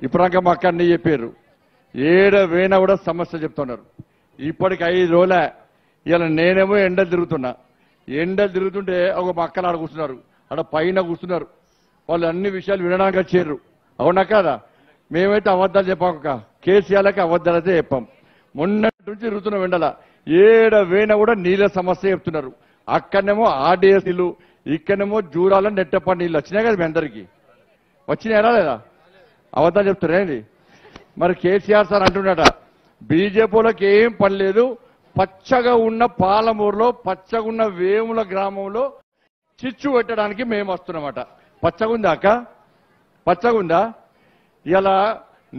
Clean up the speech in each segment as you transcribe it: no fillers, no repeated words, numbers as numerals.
ఇప్పుడు మా అక్క అన్నీ చెప్పారు. ఏడవేనా కూడా సమస్య చెప్తున్నారు. ఇప్పటికి 5 రోజులే. ఇలా నేనేమో ఎండలు తిరుగుతున్నా. ఎండలు తిరుగుతుంటే ఒక మా అక్కలు ఆడ కూర్చున్నారు, ఆడ పైన కూర్చున్నారు. వాళ్ళు అన్ని విషయాలు వినడానికి వచ్చారు. అవునా కాదా? మేమైతే అబద్ధాలు చెప్పాక కేసీఆర్కి అబద్ధాలు అయితే చెప్పాం. మొన్నటి నుంచి తిరుగుతున్న ఎండల ఏడవేనా కూడా నీళ్ళ సమస్య చెప్తున్నారు. అక్కడనేమో ఆర్డీఎస్ నీళ్లు, ఇక్కడనేమో జూరాల నెట్టప్ప నీళ్ళు వచ్చినాయి కదా మీ అందరికీ. వచ్చినాయా లేదా? అబద్ధాలు చెప్తున్నారేంటి? మరి కేసీఆర్ సార్ అంటున్నాడ బీజేపీలోకి ఏం పని లేదు, పచ్చగా ఉన్న పాలమూరులో పచ్చగా ఉన్న వేముల గ్రామంలో చిచ్చు పెట్టడానికి మేము వస్తున్నామట. పచ్చగుందా అక్క? పచ్చగుందా? ఇలా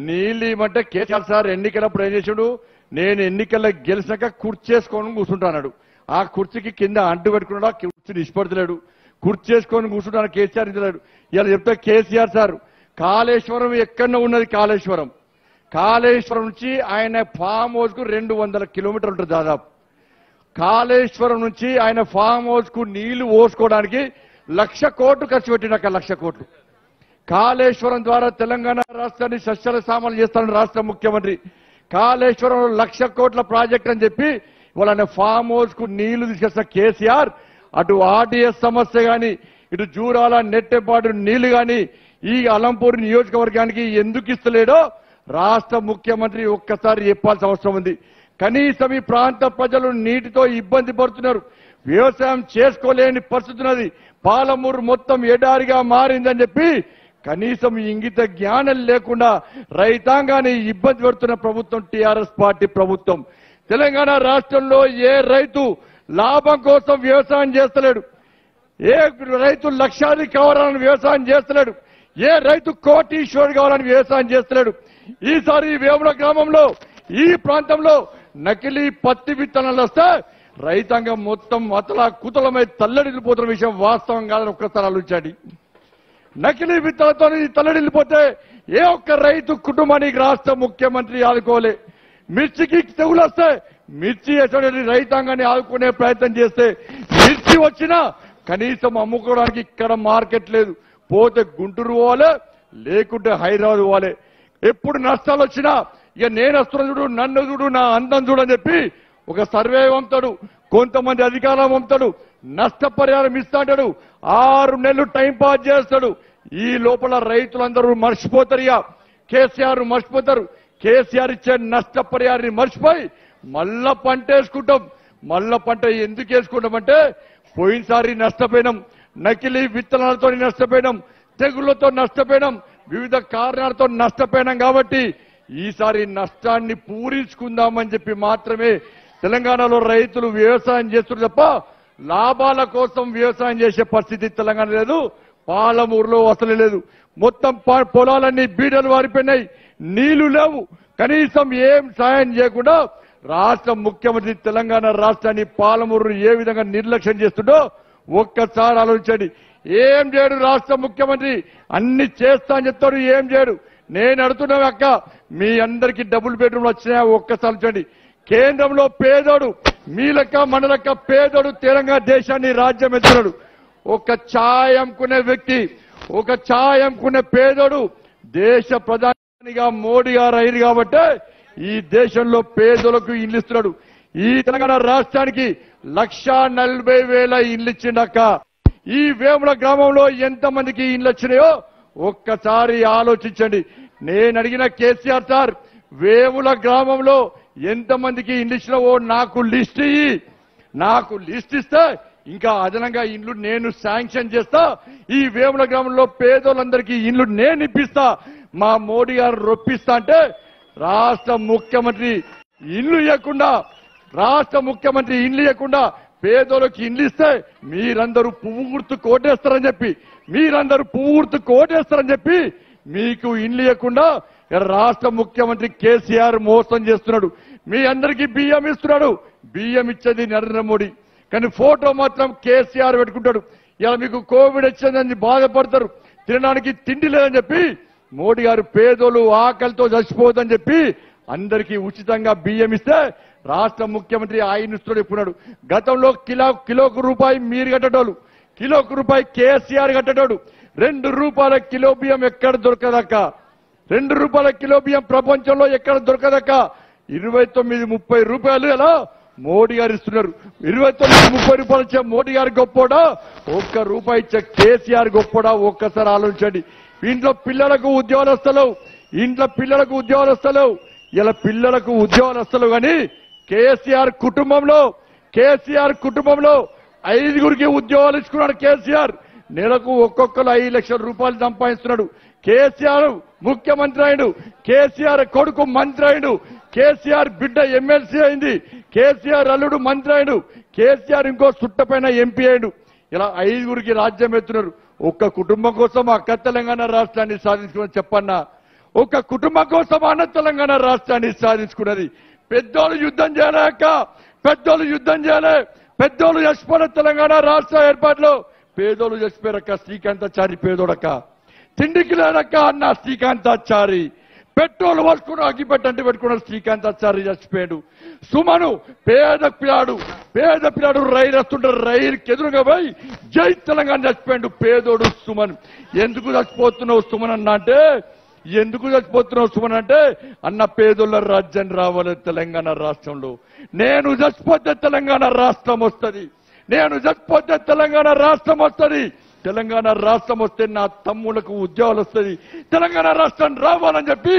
నీళ్ళు ఇవ్వమంటే కేసీఆర్ సార్ ఎన్నికలప్పుడు ఏం చేసాడు, నేను ఎన్నికల్లో గెలిచాక కుర్చేసుకొని కూర్చుంటాడు. ఆ కుర్చీకి కింద అంటు పెట్టుకున్నాడు, ఆ కుర్చీని ఇష్టపడతలేడు. కుర్చేసుకొని కూర్చుంటాను కేసీఆర్ ఇంతలేడు. ఇలా చెప్తే కేసీఆర్ సార్ కాళేశ్వరం ఎక్కడో ఉన్నది. కాళేశ్వరం నుంచి ఆయన ఫామ్ హౌస్ కు 200 కిలోమీటర్లు ఉంటుంది దాదాపు. కాళేశ్వరం నుంచి ఆయన ఫామ్ హౌస్ కు నీళ్లు పోసుకోవడానికి 1,00,000 కోట్లు ఖర్చు పెట్టినాక 1,00,000 కోట్లు. కాళేశ్వరం ద్వారా తెలంగాణ రాష్ట్రాన్ని సస్యల సామాన్లు చేస్తానని రాష్ట్ర ముఖ్యమంత్రి. కాళేశ్వరంలో 1,00,000 కోట్ల ప్రాజెక్ట్ అని చెప్పి వాళ్ళ ఫామ్ హౌస్ కు నీళ్లు తీసుకొచ్చిన కేసీఆర్ అటు ఆర్డీఎస్ సమస్య గాని, ఇటు జూరాల నెట్టెపాటు నీళ్లు గాని ఈ అలంపూర్ నియోజకవర్గానికి ఎందుకు ఇస్తలేడో రాష్ట్ర ముఖ్యమంత్రి ఒక్కసారి చెప్పాల్సిన అవసరం ఉంది. కనీసం ఈ ప్రాంత ప్రజలు నీటితో ఇబ్బంది పడుతున్నారు, వ్యవసాయం చేసుకోలేని పరిస్థితి ఉన్నది, పాలమూరు మొత్తం ఎడారిగా మారిందని చెప్పి కనీసం ఇంగిత జ్ఞానం లేకుండా రైతాంగాన్ని ఇబ్బంది పెడుతున్న ప్రభుత్వం టీఆర్ఎస్ పార్టీ ప్రభుత్వం. తెలంగాణ రాష్ట్రంలో ఏ రైతు లాభం కోసం వ్యవసాయం చేస్తలేడు, ఏ రైతు లక్షాధికారి కావాలని వ్యవసాయం చేస్తలేడు, ఏ రైతు కోటీశ్వరుడు కావాలని వ్యవసాయం చేస్తలేడు. ఈసారి వేముల గ్రామంలో ఈ ప్రాంతంలో నకిలీ పత్తి విత్తనాలు వస్తే రైతాంగం మొత్తం అతలా కుతలమై తల్లడిల్లిపోతున్న విషయం వాస్తవం కాదని ఒక్కసారి ఆలోచించండి. నకిలీ విత్తనాలతో తల్లడిల్లిపోతే ఏ ఒక్క రైతు కుటుంబానికి రాష్ట్ర ముఖ్యమంత్రి ఆదుకోలే. మిర్చికి తెగులు వస్తే మిర్చి వేసే రైతాంగాన్ని ఆదుకునే ప్రయత్నం చేస్తే మిర్చి వచ్చినా కనీసం అమ్ముకోవడానికి ఇక్కడ మార్కెట్ లేదు. పోతే గుంటూరు పోవాలి, లేకుంటే హైదరాబాద్ పోవాలి. ఎప్పుడు నష్టాలు వచ్చినా ఇక నేను వస్తున్నా చూడు, నన్ను చూడు, నా అందం చూడని చెప్పి ఒక సర్వే పంపుతాడు, కొంతమంది అధికారం పంపుతాడు, నష్టపరిహారం ఇస్తాడు, 6 నెలలు టైం పాస్ చేస్తాడు. ఈ లోపల రైతులందరూ మర్చిపోతారు, ఇక కేసీఆర్ మర్చిపోతారు. కేసీఆర్ ఇచ్చే నష్టపరిహారాన్ని మర్చిపోయి మళ్ళా పంట వేసుకుంటాం. మళ్ళా పంట ఎందుకు వేసుకుంటామంటే పోయినసారి నష్టపోయినాం, నకిలీ విత్తనాలతో నష్టపోయినాం, తెగుళ్లతో నష్టపోయినాం, వివిధ కారణాలతో నష్టపోయినాం. కాబట్టి ఈసారి నష్టాన్ని పూరించుకుందామని చెప్పి మాత్రమే తెలంగాణలో రైతులు వ్యవసాయం చేస్తున్నారు తప్ప లాభాల కోసం వ్యవసాయం చేసే పరిస్థితి తెలంగాణ లేదు, పాలమూరులో అసలు లేదు. మొత్తం పొలాలన్నీ బీడలు వారిపోయినాయి, నీళ్లు లేవు. కనీసం ఏం సాయం చేయకుండా రాష్ట్ర ముఖ్యమంత్రి తెలంగాణ రాష్ట్రాన్ని పాలమూరు ఏ విధంగా నిర్లక్ష్యం చేస్తుండో ఒక్కసారి ఆలోచించండి. ఏం చేయడు రాష్ట్ర ముఖ్యమంత్రి, అన్ని చేస్తా అని చెప్తాడు, ఏం చేయడు. నేను అడుగుతున్నా అక్క, మీ అందరికీ డబుల్ బెడ్రూమ్లు వచ్చినాయా ఒక్కసారి చూడండి. కేంద్రంలో పేదోడు, మీ లెక్క మన లెక్క పేదోడు తెలంగాణ దేశాన్ని రాజ్యం ఎత్తున్నాడు. ఒక ఛాయ్ అమ్ముకునే వ్యక్తి, ఒక ఛాయ్ అమ్ముకునే పేదోడు దేశ ప్రధానిగా మోడీ గారు అయ్యారు కాబట్టి ఈ దేశంలో పేదలకు ఇల్లు ఇస్తున్నాడు. ఈ తెలంగాణ రాష్ట్రానికి 1,40,000 ఇల్లు ఇచ్చిండక్క. ఈ వేముల గ్రామంలో ఎంతమందికి ఇల్లు వచ్చినాయో ఒక్కసారి ఆలోచించండి. నేను అడిగిన కేసీఆర్ సార్, వేముల గ్రామంలో ఎంతమందికి ఇల్లు ఇచ్చినావో నాకు లిస్ట్ ఇయ్యి. నాకు లిస్ట్ ఇస్తే ఇంకా అదనంగా ఇండ్లు నేను శాంక్షన్ చేస్తా. ఈ వేముల గ్రామంలో పేదోళ్ళందరికీ ఇండ్లు నేను ఇప్పిస్తా. మా మోడీ గారు రొప్పిస్తా అంటే రాష్ట్ర ముఖ్యమంత్రి ఇండ్లు ఇవ్వకుండా, రాష్ట్ర ముఖ్యమంత్రి ఇండ్లు ఇవ్వకుండా పేదోళ్ళకి ఇండ్లు ఇస్తే మీరందరూ పువ్వు గుర్తు కోటేస్తారని చెప్పి, మీరందరూ పువ్వు గుర్తు కోటేస్తారని చెప్పి మీకు ఇండ్లు ఇవ్వకుండా రాష్ట్ర ముఖ్యమంత్రి కేసీఆర్ మోసం చేస్తున్నాడు. మీ అందరికీ బియ్యం ఇస్తున్నాడు. బియ్యం ఇచ్చేది నరేంద్ర మోడీ, కానీ ఫోటో మాత్రం కేసీఆర్ పెట్టుకుంటాడు. ఇలా మీకు కోవిడ్ వచ్చిందని బాధపడతారు, తినడానికి తిండి లేదని చెప్పి మోడీ గారు పేదోళ్ళు ఆకలితో చచ్చిపోదని చెప్పి అందరికీ ఉచితంగా బియ్యం ఇస్తే రాష్ట్ర ముఖ్యమంత్రి ఆయన ఇస్తున్నాడు చెప్పున్నాడు. గతంలో కిలోకు రూపాయి మీరు కట్టేటోళ్ళు, కిలోకు రూపాయి కేసీఆర్ కట్టేటోడు. 2 రూపాయల కిలో బియ్యం ఎక్కడ దొరకదక్క. ₹2 కిలో బియ్యం ప్రపంచంలో ఎక్కడ దొరకదక్క 29-30 రూపాయలు ఎలా మోడీ గారు ఇస్తున్నారు. 29-30 రూపాయలు ఇచ్చే మోడీ గారు గొప్పోడా, ₹1 ఇచ్చే కేసీఆర్ గొప్పోడా? ఒక్కసారి ఆలోచించండి. ఇంట్లో పిల్లలకు ఉద్యోగాలు వస్తలేవు, ఇలా పిల్లలకు ఉద్యోగాలు వస్తలేవు. కానీ కేసీఆర్ కుటుంబంలో 5గురికి ఉద్యోగాలు ఇచ్చుకున్నాడు. కేసీఆర్ నెలకు ఒక్కొక్కరు 5 లక్షల రూపాయలు సంపాదిస్తున్నాడు. కేసీఆర్ ముఖ్యమంత్రి అయిండు, కేసీఆర్ కొడుకు మంత్రి అయిండు, కేసీఆర్ బిడ్డ ఎమ్మెల్సీ అయింది, కేసీఆర్ అల్లుడు మంత్రి అయిండు, కేసీఆర్ ఇంకో సుట్టపైన ఎంపీ అయిండు. ఇలా 5గురికి రాజ్యం ఎత్తున్నారు. ఒక్క కుటుంబం కోసం అక్క తెలంగాణ రాష్ట్రాన్ని సాధించుకుని చెప్పన్నా, ఒక్క కుటుంబం కోసం అన్న తెలంగాణ రాష్ట్రాన్ని సాధించుకున్నది. పెద్దోళ్ళు యుద్ధం చేయలేక, పెద్దోళ్ళు చచ్చిపోయిన తెలంగాణ రాష్ట్ర ఏర్పాటులో పేదోళ్ళు చచ్చిపోయారక్క. శ్రీకాంతాచారి పేదోడక్క, తిండికి లేదక్క అన్న శ్రీకాంతాచారి, పెట్రోల్ వస్తున్న అగ్గిపెట్టంటే పెట్టుకున్న శ్రీకాంతాచారి చచ్చిపోయాడు. సుమను పేద పిల్లాడు రైలు వస్తుంటే రైలుకి ఎదురుగా పోయి జై తెలంగాణ చచ్చిపోయాడు పేదోడు సుమన్. ఎందుకు చచ్చిపోతున్నావు సుమన్ అంటే అన్న పేదోళ్ళ రాజ్యం రావాలి తెలంగాణ రాష్ట్రంలో. నేను చచ్చిపోతే తెలంగాణ రాష్ట్రం వస్తుంది, తెలంగాణ రాష్ట్రం వస్తే నా తమ్ముళ్లకు ఉద్యోగాలు వస్తుంది, తెలంగాణ రాష్ట్రం రావాలని చెప్పి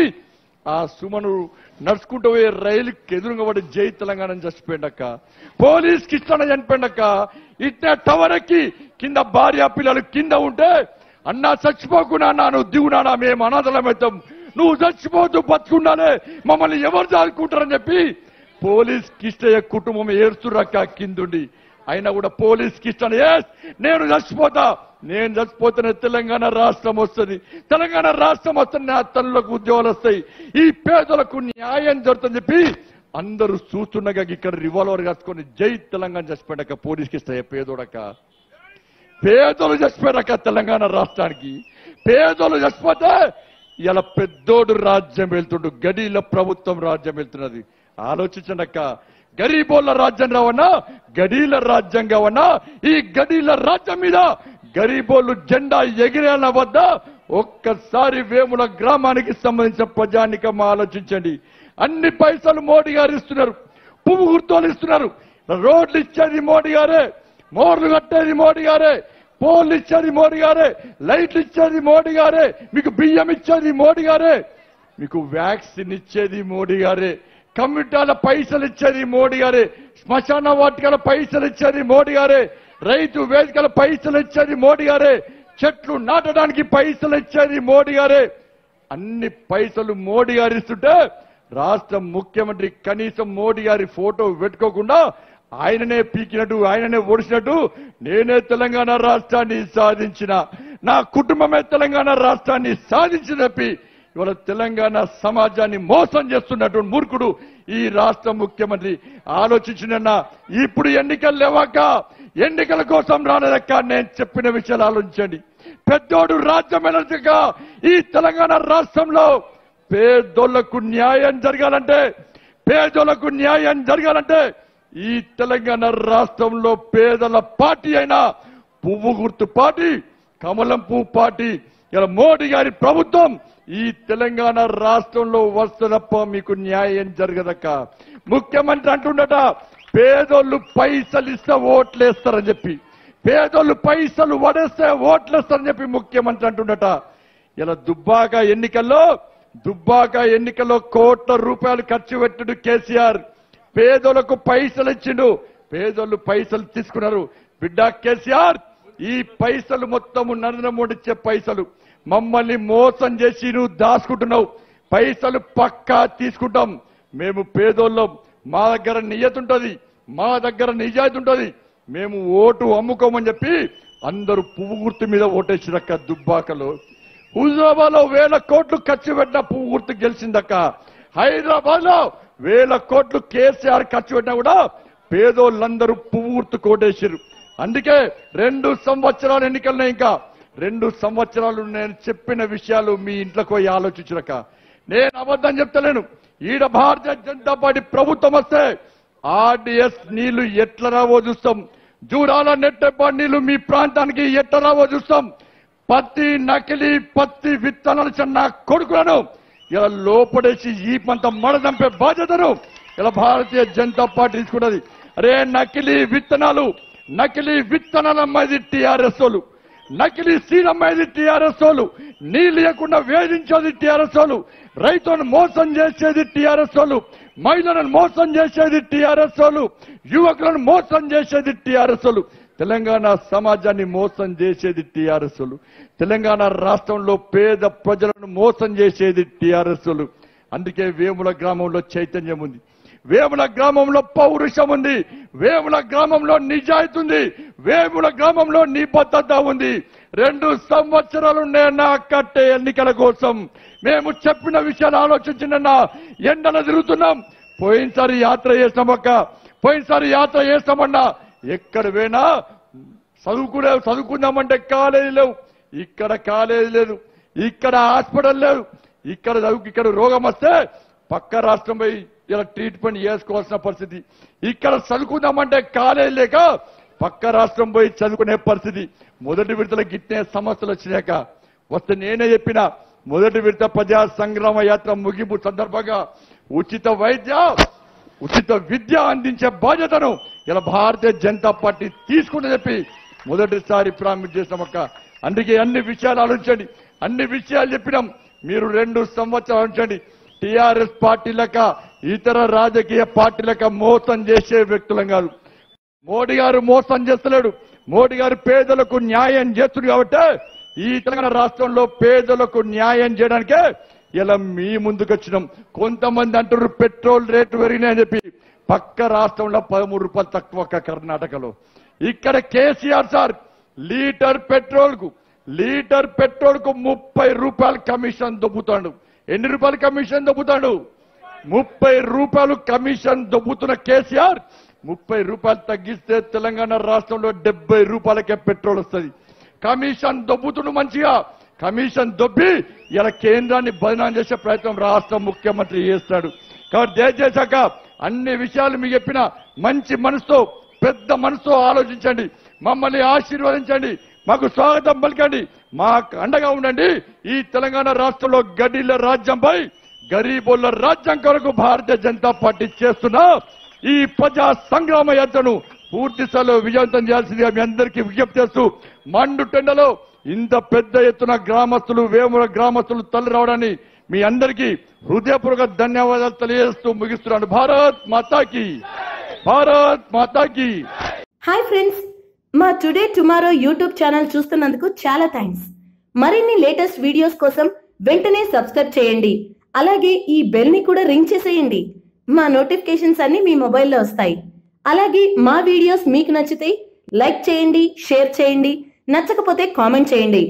ఆ సుమను నడుచుకుంటూ పోయే రైలుకి ఎదురుగా పడి జై తెలంగాణ చచ్చిపోయిండక్క. పోలీస్ కిష్టన చనిపోయిండక్క. ఇట్లా టవర్ ఎక్కి కింద భార్య పిల్లలు కింద ఉంటే అన్నా చచ్చిపోకున్నా నువ్వు దిగునా, మేము అనాథలమవుతాం, నువ్వు చచ్చిపోతూ బతుకున్నానే, మమ్మల్ని ఎవరు దాడుకుంటారని చెప్పి పోలీస్ కిష్టయ్య కుటుంబం ఏడుస్తురక్క కిందుండి. అయినా కూడా పోలీస్ కిష్టన నేను చచ్చిపోతేనే తెలంగాణ రాష్ట్రం వస్తుంది, నా తల్లులకు ఉద్యోగాలు వస్తాయి, ఈ పేదలకు న్యాయం జరుగుతుందని చెప్పి అందరూ చూస్తుండగా ఇక్కడ రివాల్వర్ కాసుకొని జై తెలంగాణ చచ్చిపోయాక పోలీస్ కిష్టయ్య పేదోళ్ళు చచ్చిపోయాక తెలంగాణ రాష్ట్రానికి. పేదోళ్ళు చచ్చిపోతే ఇలా పెద్దోడు రాజ్యం వెళ్తుండు, గడీల ప్రభుత్వం రాజ్యం వెళ్తున్నది. ఆలోచించండి అక్క, గరీబోళ్ళ రాజ్యం రావన్నా, గడీల రాజ్యం కావన్నా, ఈ గడీల రాజ్యం మీద గరీబోళ్ళు జెండా ఎగిరేల వద్ద ఒక్కసారి వేముల గ్రామానికి సంబంధించిన ప్రజానికం ఆలోచించండి. అన్ని పైసలు మోడీ గారు ఇస్తున్నారు, పువ్వు గుర్తులు ఇస్తున్నారు, రోడ్లు ఇచ్చేది మోడీ గారే, మోర్లు కట్టేది మోడీ గారే, పోల్లు ఇచ్చేది మోడీ గారే, లైట్లు ఇచ్చేది మోడీ గారే, మీకు బియ్యం ఇచ్చేది మోడీ గారే, మీకు వ్యాక్సిన్ ఇచ్చేది మోడీ గారే, కమ్యూనిటాల పైసలు ఇచ్చేది మోడీ గారే, శ్మశాన వాటికల పైసలు ఇచ్చేది మోడీ గారే, రైతు వేదికల పైసలు ఇచ్చేది మోడీ గారే, చెట్లు నాటడానికి పైసలు ఇచ్చేది మోడీ గారే. అన్ని పైసలు మోడీ గారు ఇస్తుంటే రాష్ట్ర ముఖ్యమంత్రి కనీసం మోడీ గారి ఫోటో పెట్టుకోకుండా ఆయననే పీకినట్టు, ఆయననే ఓడిసినట్టు, నేనే తెలంగాణ రాష్ట్రాన్ని సాధించిన, నా కుటుంబమే తెలంగాణ రాష్ట్రాన్ని సాధించి చెప్పి ఇవాళ తెలంగాణ సమాజాన్ని మోసం చేస్తున్నటువంటి మూర్ఖుడు ఈ రాష్ట్ర ముఖ్యమంత్రి. ఆలోచించిన ఇప్పుడు ఎన్నికలు లేవాక, ఎన్నికల కోసం రాలేదక్క, నేను చెప్పిన విషయాలు ఆలోచించండి. పెద్దోడు రాజ్యం వెళ్ళక ఈ తెలంగాణ రాష్ట్రంలో పేదోళ్లకు న్యాయం జరగాలంటే ఈ తెలంగాణ రాష్ట్రంలో పేదల పార్టీ అయినా పువ్వు గుర్తు పార్టీ, కమలం పువ్వు పార్టీ, ఇలా మోడీ గారి ప్రభుత్వం ఈ తెలంగాణ రాష్ట్రంలో వస్తదప్ప మీకు న్యాయం జరగదక్క. ముఖ్యమంత్రి అంటుండట పేదోళ్ళు పైసలు ఇస్తే ఓట్లేస్తారని చెప్పి, పేదోళ్ళు పైసలు వడేస్తే ఓట్లేస్తారని చెప్పి ముఖ్యమంత్రి అంటుండట. ఇలా దుబ్బాక ఎన్నికల్లో కోట్ల రూపాయలు ఖర్చు పెట్టాడు కేసీఆర్. పేదోళ్లకు పైసలు ఇచ్చిండు, పేదోళ్ళు పైసలు తీసుకున్నారు. బిడ్డ కేసీఆర్, ఈ పైసలు మొత్తము నరేంద్ర మోడీ ఇచ్చే పైసలు మమ్మల్ని మోసం చేసి నువ్వు దాచుకుంటున్నావు. పైసలు పక్కా తీసుకుంటాం, మేము పేదోళ్ళం, మా దగ్గర నియతి ఉంటుంది, మా దగ్గర నిజాయితీ ఉంటుంది, మేము ఓటు అమ్ముకోమని చెప్పి అందరూ పువ్వు గుర్తు మీద ఓటేసిరక్క. దుబ్బాకలో, హుజరాబాద్ లో 1000 కోట్లు ఖర్చు పెట్టిన పువ్వు గుర్తు గెలిచిందక్క. హైదరాబాద్ లో 1000 కోట్లు కేసీఆర్ ఖర్చు పెట్టినా కూడా పేదోళ్ళందరూ పువ్వు గుర్తు కోటేసారు. అందుకే 2 సంవత్సరాలు ఎన్నికలున్నాయి, ఇంకా 2 సంవత్సరాలు నేను చెప్పిన విషయాలు మీ ఇంట్లోకి పోయి ఆలోచించక. నేను అబద్ధం చెప్తలేను. ఈడ భారతీయ జనతా పార్టీ ప్రభుత్వం వస్తే ఆర్డీఎస్ నీళ్లు ఎట్లా రావో చూస్తాం, జూరాల నెట్టెపాడు నీళ్లు మీ ప్రాంతానికి ఎట్లా రావో చూస్తాం. నకిలీ పత్తి విత్తనాలు చిన్న కొడుకులను ఇలా లోపడేసి ఈ పంత మడదంపే బాధ్యతను ఇలా భారతీయ జనతా పార్టీ తీసుకున్నది. అరే నకిలీ విత్తనాలు అమ్మాయి టీఆర్ఎస్ వాళ్ళు, నకిలీ సీడ్ అమ్మాయి టీఆర్ఎస్ వాళ్ళు, నీళ్ళు లేకుండా వేధించేది టీఆర్ఎస్ వాళ్ళు, రైతులను మోసం చేసేది టీఆర్ఎస్ వాళ్ళు, మహిళలను మోసం చేసేది టీఆర్ఎస్ వాళ్ళు, యువకులను మోసం చేసేది టీఆర్ఎస్ వాళ్ళు, తెలంగాణ సమాజాన్ని మోసం చేసేది టీఆర్ఎస్ వాళ్ళు, తెలంగాణ రాష్ట్రంలో పేద ప్రజలను మోసం చేసేది టీఆర్ఎస్ వాళ్ళు. అందుకే వేముల గ్రామంలో చైతన్యం ఉంది, వేముల గ్రామంలో పౌరుషం ఉంది, వేముల గ్రామంలో నిజాయితీ ఉంది, వేముల గ్రామంలో నిబద్ధత ఉంది. 2 సంవత్సరాలు నేను కట్టే ఎన్నికల కోసం మేము చెప్పిన విషయాలు ఆలోచించిన ఎండలు తిరుగుతున్నాం. పోయినసారి యాత్ర చేస్తామన్నా ఎక్కడ పోయినా చదువుకుందామంటే కాలేజీ లేవు, ఇక్కడ కాలేజీ లేదు, ఇక్కడ హాస్పిటల్ లేదు, ఇక్కడ రోగం వస్తే పక్క రాష్ట్రం పోయి ఇలా ట్రీట్మెంట్ చేసుకోవాల్సిన పరిస్థితి, ఇక్కడ చదువుకుందామంటే కాలేజీ లేక పక్క రాష్ట్రం పోయి చదువుకునే పరిస్థితి. మొదటి విడతల గిట్టే సమస్యలు వచ్చినాక వస్తే నేనే చెప్పిన మొదటి విడత ప్రజా సంగ్రామ యాత్ర ముగింపు సందర్భంగా ఉచిత విద్య అందించే బాధ్యతను ఇలా భారతీయ జనతా పార్టీ తీసుకుంటే చెప్పి మొదటిసారి ప్రారంభం చేసామక్క. అందుకే అన్ని విషయాలు ఆలోచించండి, అన్ని విషయాలు చెప్పినాం. మీరు 2 సంవత్సరాలు ఆలోచించండి. టీఆర్ఎస్ పార్టీలక ఇతర రాజకీయ పార్టీలక మోసం చేసే వ్యక్తులం కాదు. మోడీ గారు మోసం చేస్తలేడు, మోడీ గారు పేదలకు న్యాయం చేస్తున్నారు. కాబట్టి ఈ తెలంగాణ రాష్ట్రంలో పేదలకు న్యాయం చేయడానికే ఇలా మీ ముందుకు వచ్చినాం. కొంతమంది అంటారు పెట్రోల్ రేటు పెరిగినాయని చెప్పి, పక్క రాష్ట్రంలో 13 రూపాయలు తక్కువ కర్ణాటకలో. ఇక్కడ కేసీఆర్ సార్ లీటర్ పెట్రోల్ కు 30 రూపాయలు కమిషన్ దొబ్బుతాడు. ఎన్ని రూపాయలు కమిషన్ దొబ్బుతాడు? 30 రూపాయలు కమిషన్ దొబ్బుతున్న కేసీఆర్ 30 రూపాయలు తగ్గిస్తే తెలంగాణ రాష్ట్రంలో 70 రూపాయలకే పెట్రోల్ వస్తుంది. కమిషన్ దొబ్బుతుడు మంచిగా కమిషన్ దొబ్బి ఇలా కేంద్రాన్ని బదనాం చేసే ప్రయత్నం రాష్ట్ర ముఖ్యమంత్రి చేస్తాడు. కాబట్టి దయచేశాక అన్ని విషయాలు మీకు చెప్పిన మంచి మనసుతో పెద్ద మనసుతో ఆలోచించండి, మమ్మల్ని ఆశీర్వదించండి, మాకు స్వాగతం పలకండి, మాకు అండగా ఉండండి. ఈ తెలంగాణ రాష్ట్రంలో గడిల రాజ్యంపై గరీబుల రాజ్యం కొరకు భారతీయ జనతా పార్టీ చేస్తున్న ఈ ప్రజా సంగ్రామ యాత్రను పూర్తి స్థాయిలో విజయవంతం చేయాల్సిందిగా మీ అందరికీ విజ్ఞప్తి చేస్తూ, మండు టెండలో ఇంత పెద్ద ఎత్తున గ్రామస్తులు వేముల గ్రామస్తులు తల్లి రావడాన్ని మీ అందరికీ హృదయపూర్వక ధన్యవాదాలు తెలియజేస్తూ ముగిస్తున్నాను. భారత్ మాతాకి, భారత్ మాతాకి. హాయ్ ఫ్రెండ్స్, మా టుడే టుమారో యూట్యూబ్ ఛానల్ చూస్తున్నందుకు చాలా థ్యాంక్స్. మరిన్ని లేటెస్ట్ వీడియోస్ కోసం వెంటనే సబ్స్క్రైబ్ చేయండి. అలాగే ఈ బెల్ ని కూడా రింగ్ చేసేయండి. మా నోటిఫికేషన్స్ అన్ని మీ మొబైల్లో వస్తాయి. అలాగే మా వీడియోస్ మీకు నచ్చితే లైక్ చేయండి, షేర్ చేయండి, నచ్చకపోతే కామెంట్ చేయండి.